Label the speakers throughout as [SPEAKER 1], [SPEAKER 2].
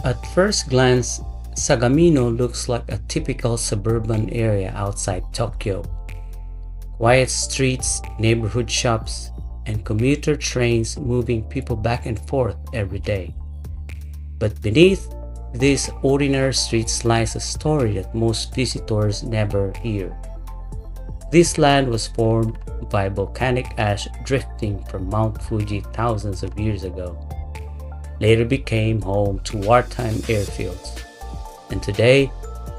[SPEAKER 1] At first glance, Sagamino looks like a typical suburban area outside Tokyo. Quiet streets, neighborhood shops, and commuter trains moving people back and forth every day. But beneath these ordinary streets lies a story that most visitors never hear. This land was formed by volcanic ash drifting from Mount Fuji thousands of years ago. Later became home to wartime airfields, and today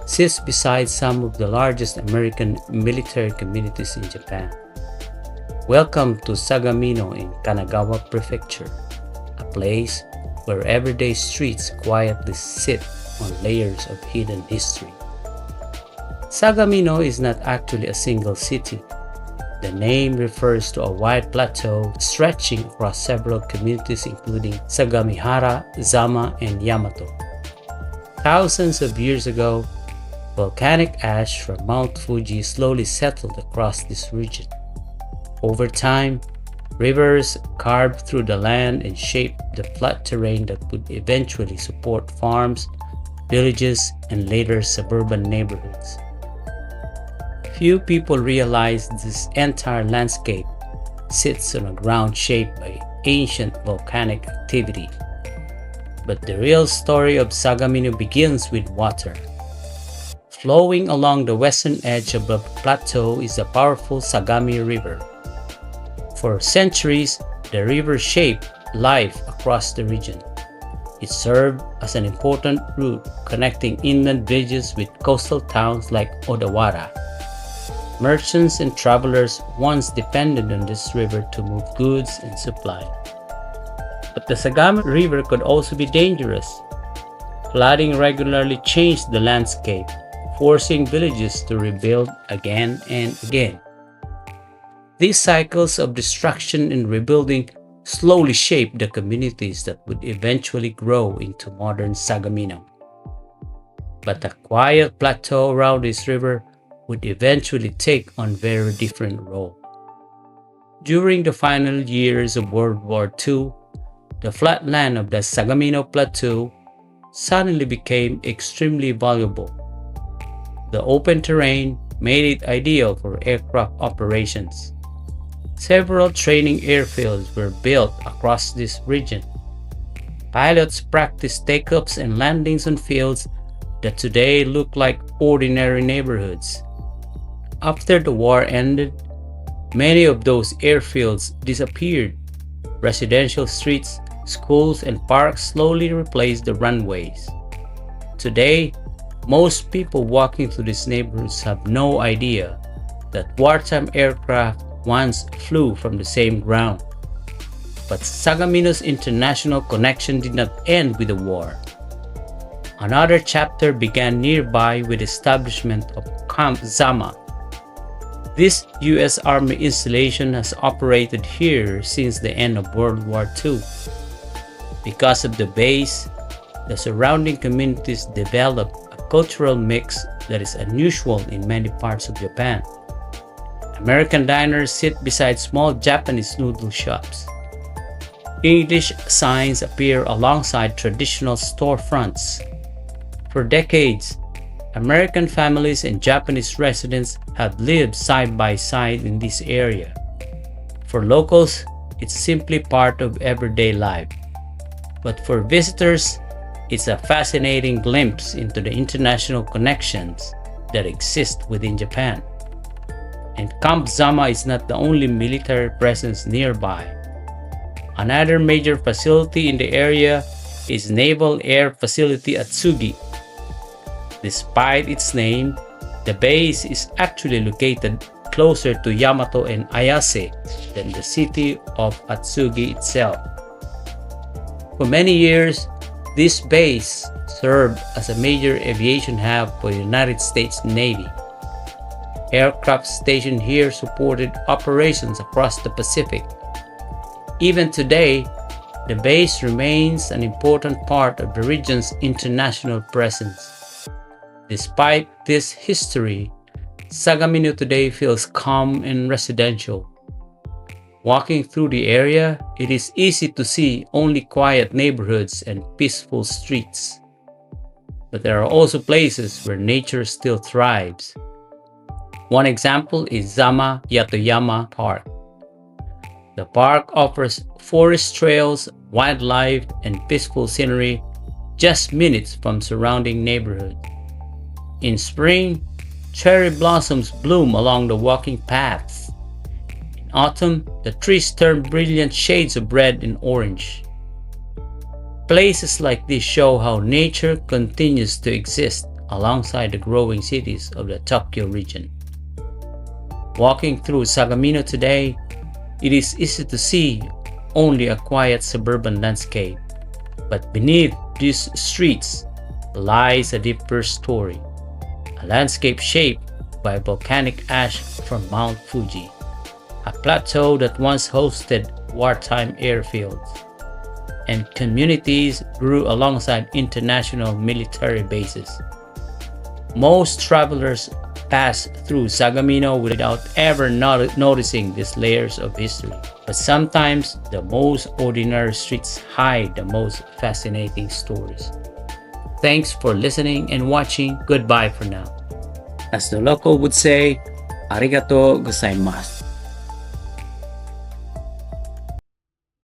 [SPEAKER 1] sits beside some of the largest American military communities in Japan. Welcome to Sagamino in Kanagawa Prefecture, a place where everyday streets quietly sit on layers of hidden history. Sagamino is not actually a single city. The name refers to a wide plateau stretching across several communities including Sagamihara, Zama, and Yamato. Thousands of years ago, volcanic ash from Mount Fuji slowly settled across this region. Over time, rivers carved through the land and shaped the flat terrain that would eventually support farms, villages, and later suburban neighborhoods. Few people realize this entire landscape sits on a ground shaped by ancient volcanic activity. But the real story of Sagamino begins with water. Flowing along the western edge of the plateau is the powerful Sagami River. For centuries, the river shaped life across the region. It served as an important route connecting inland villages with coastal towns like Odawara. Merchants and travelers once depended on this river to move goods and supply. But the Sagami River could also be dangerous. Flooding regularly changed the landscape, forcing villages to rebuild again and again. These cycles of destruction and rebuilding slowly shaped the communities that would eventually grow into modern Sagamino. But the quiet plateau around this river would eventually take on very different role. During the final years of World War II, the flat land of the Sagamino Plateau suddenly became extremely valuable. The open terrain made it ideal for aircraft operations. Several training airfields were built across this region. Pilots practiced takeoffs and landings on fields that today look like ordinary neighborhoods. After the war ended, many of those airfields disappeared. Residential streets, schools, and parks slowly replaced the runways. Today, most people walking through these neighborhoods have no idea that wartime aircraft once flew from the same ground. But Sagamino's international connection did not end with the war. Another chapter began nearby with the establishment of Camp Zama. This U.S. Army installation has operated here since the end of World War II. Because of the base, the surrounding communities developed a cultural mix that is unusual in many parts of Japan. American diners sit beside small Japanese noodle shops. English signs appear alongside traditional storefronts. For decades, American families and Japanese residents have lived side by side in this area. For locals, it's simply part of everyday life. But for visitors, it's a fascinating glimpse into the international connections that exist within Japan. And Camp Zama is not the only military presence nearby. Another major facility in the area is Naval Air Facility Atsugi. Despite its name, the base is actually located closer to Yamato and Ayase than the city of Atsugi itself. For many years, this base served as a major aviation hub for the United States Navy. Aircraft stationed here supported operations across the Pacific. Even today, the base remains an important part of the region's international presence. Despite this history, Sagamino today feels calm and residential. Walking through the area, it is easy to see only quiet neighborhoods and peaceful streets. but there are also places where nature still thrives. One example is Zama Yatoyama Park. The park offers forest trails, wildlife, and peaceful scenery just minutes from surrounding neighborhoods. In spring, cherry blossoms bloom along the walking paths. In autumn, the trees turn brilliant shades of red and orange. Places like this show how nature continues to exist alongside the growing cities of the Tokyo region. Walking through Sagamino today, it is easy to see only a quiet suburban landscape, but beneath these streets lies a deeper story, a landscape shaped by volcanic ash from Mount Fuji, a plateau that once hosted wartime airfields, and communities grew alongside international military bases. Most travelers pass through Sagamino without ever noticing these layers of history. But sometimes the most ordinary streets hide the most fascinating stories. Thanks for listening and watching. Goodbye for now. As the local would say, arigato gozaimasu.